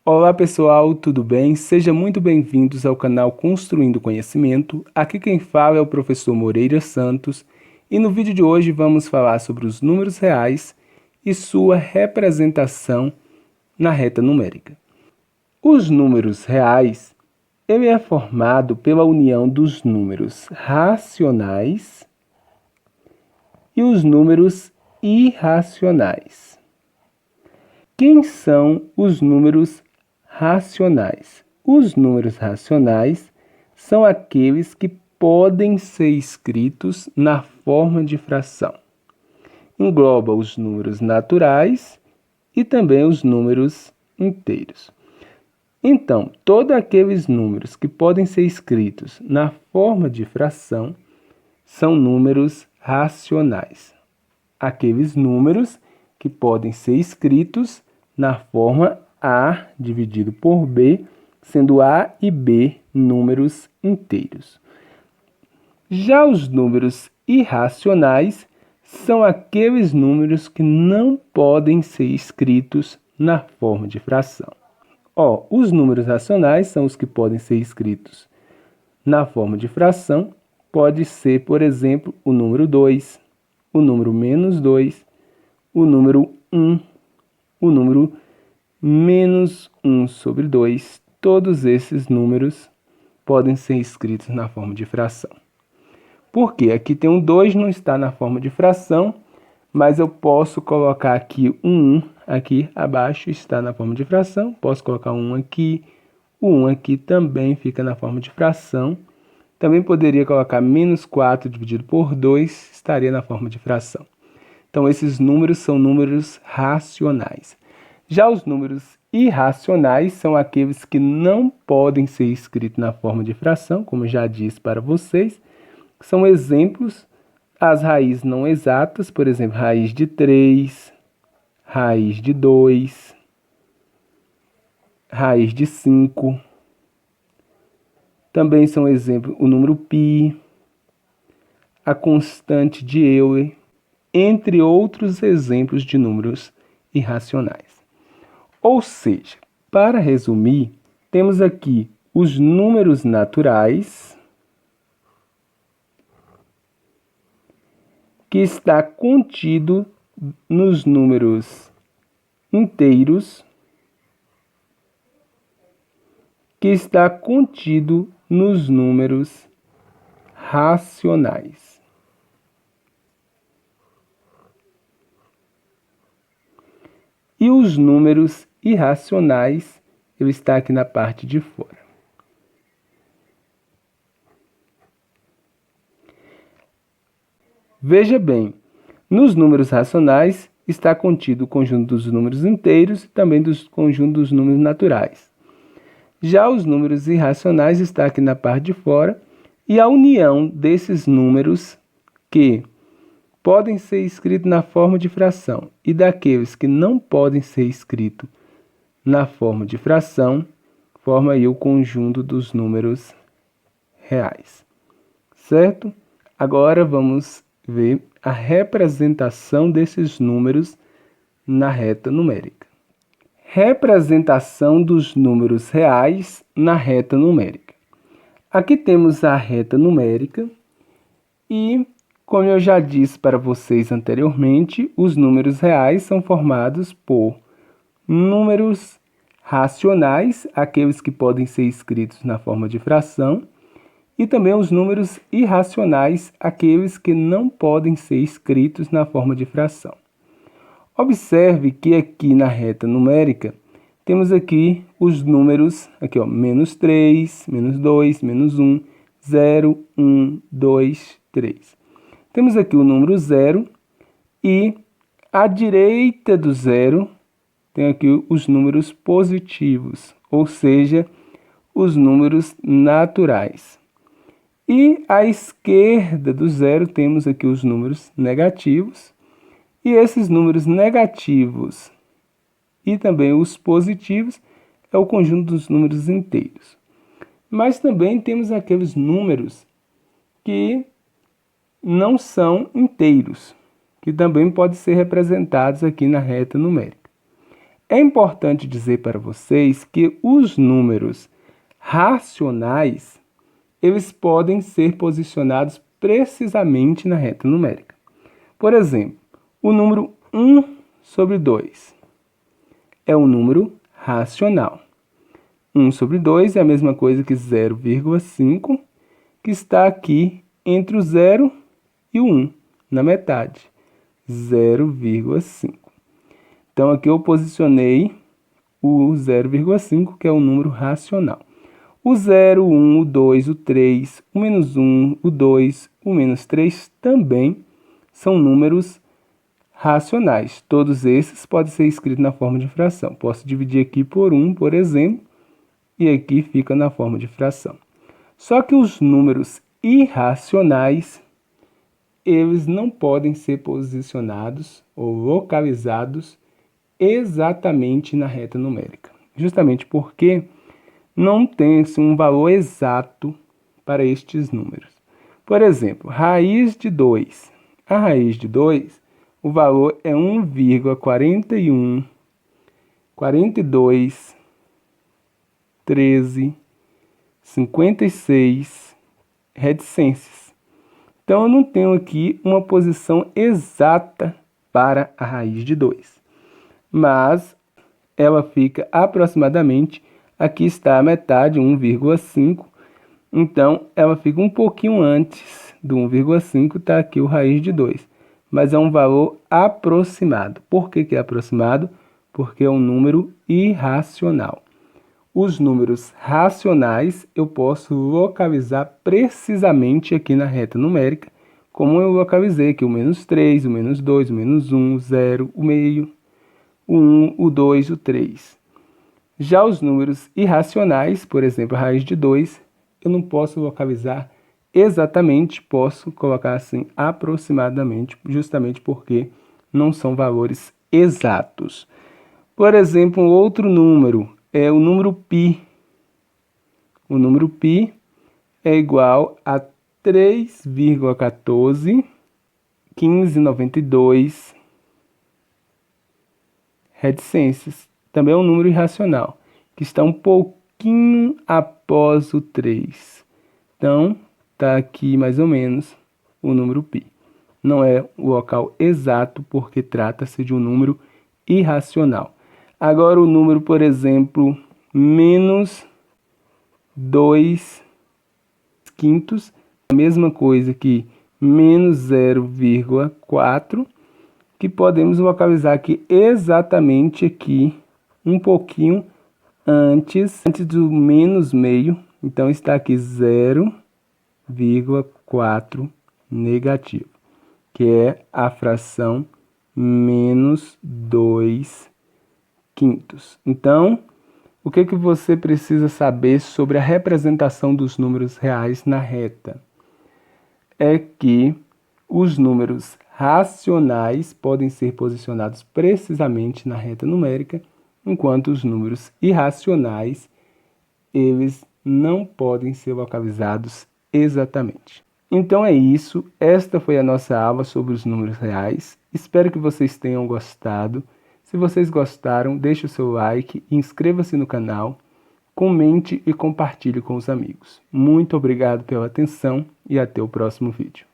Olá pessoal, tudo bem? Sejam muito bem-vindos ao canal Construindo Conhecimento. Aqui quem fala é o professor Moreira Santos e no vídeo de hoje vamos falar sobre os números reais e sua representação na reta numérica. Os números reais, ele é formado pela união dos números racionais e os números irracionais. Quem são os números racionais? Os números racionais são aqueles que podem ser escritos na forma de fração. Engloba os números naturais e também os números inteiros. Então, todos aqueles números que podem ser escritos na forma de fração são números racionais. Aqueles números que podem ser escritos na forma A dividido por B, sendo A e B números inteiros. Já os números irracionais são aqueles números que não podem ser escritos na forma de fração. Os números racionais são os que podem ser escritos na forma de fração. Pode ser, por exemplo, o número 2, o número menos 2, o número 1, o número menos 1 sobre 2, todos esses números podem ser escritos na forma de fração. Porque aqui tem um 2, não está na forma de fração, mas eu posso colocar aqui um 1, aqui abaixo está na forma de fração, posso colocar um 1 aqui, o 1 aqui também fica na forma de fração. Também poderia colocar menos 4 dividido por 2, estaria na forma de fração. Então, esses números são números racionais. Já os números irracionais são aqueles que não podem ser escritos na forma de fração, como já disse para vocês. São exemplos, as raízes não exatas, por exemplo, raiz de 3, raiz de 2, raiz de 5. Também são exemplos o número π, a constante de Euler, entre outros exemplos de números irracionais. Ou seja, para resumir, temos aqui os números naturais, que está contido nos números inteiros, que está contido nos números racionais. E os números irracionais, ele está aqui na parte de fora. Veja bem, nos números racionais está contido o conjunto dos números inteiros e também do conjunto dos números naturais. Já os números irracionais está aqui na parte de fora e a união desses números que podem ser escritos na forma de fração e daqueles que não podem ser escritos na forma de fração, forma aí o conjunto dos números reais, certo? Agora vamos ver a representação desses números na reta numérica. Representação dos números reais na reta numérica. Aqui temos a reta numérica e, como eu já disse para vocês anteriormente, os números reais são formados por números racionais, aqueles que podem ser escritos na forma de fração, e também os números irracionais, aqueles que não podem ser escritos na forma de fração. Observe que aqui na reta numérica, temos aqui os números, aqui menos 3, menos 2, menos 1, 0, 1, 2, 3. Temos aqui o número 0 e à direita do 0 tem aqui os números positivos, ou seja, os números naturais. E à esquerda do 0 temos aqui os números negativos. E esses números negativos e também os positivos é o conjunto dos números inteiros. Mas também temos aqueles números que não são inteiros, que também podem ser representados aqui na reta numérica. É importante dizer para vocês que os números racionais, eles podem ser posicionados precisamente na reta numérica. Por exemplo, o número 1 sobre 2 é um número racional. 1 sobre 2 é a mesma coisa que 0,5, que está aqui entre o 0 e o 1, na metade. 0,5. Então, aqui eu posicionei o 0,5, que é um número racional. O 0, o 1, o 2, o 3, o menos 1, o 2, o menos 3 também são números racionais. Todos esses podem ser escritos na forma de fração. Posso dividir aqui por 1, por exemplo, e aqui fica na forma de fração. Só que os números irracionais, eles não podem ser posicionados ou localizados exatamente na reta numérica. Justamente porque não tem um valor exato para estes números. Por exemplo, raiz de 2. A raiz de 2, o valor é 1,41, 42, 13, 56 reticências. Então, eu não tenho aqui uma posição exata para a raiz de 2. Mas ela fica aproximadamente, aqui está a metade, 1,5. Então, ela fica um pouquinho antes do 1,5, está aqui o raiz de 2. Mas é um valor aproximado. Por que é aproximado? Porque é um número irracional. Os números racionais eu posso localizar precisamente aqui na reta numérica, como eu localizei aqui o menos 3, o menos 2, o menos 1, o 0, o meio, o 1, o 2, o 3. Já os números irracionais, por exemplo, a raiz de 2, eu não posso localizar exatamente, posso colocar assim aproximadamente, justamente porque não são valores exatos. Por exemplo, um outro número é o número π. O número π é igual a 3,14, 1592 reticências. Também é um número irracional, que está um pouquinho após o 3. Então, está aqui mais ou menos o número π. Não é o local exato, porque trata-se de um número irracional. Agora, o número, por exemplo, menos 2 quintos, a mesma coisa que menos 0,4, que podemos localizar aqui exatamente aqui, um pouquinho antes do menos meio. Então, está aqui 0,4 negativo, que é a fração menos 2 quintos. Então, o que você precisa saber sobre a representação dos números reais na reta? É que os números racionais podem ser posicionados precisamente na reta numérica, enquanto os números irracionais, eles não podem ser localizados exatamente. Então é isso, esta foi a nossa aula sobre os números reais. Espero que vocês tenham gostado. Se vocês gostaram, deixe o seu like, inscreva-se no canal, comente e compartilhe com os amigos. Muito obrigado pela atenção e até o próximo vídeo.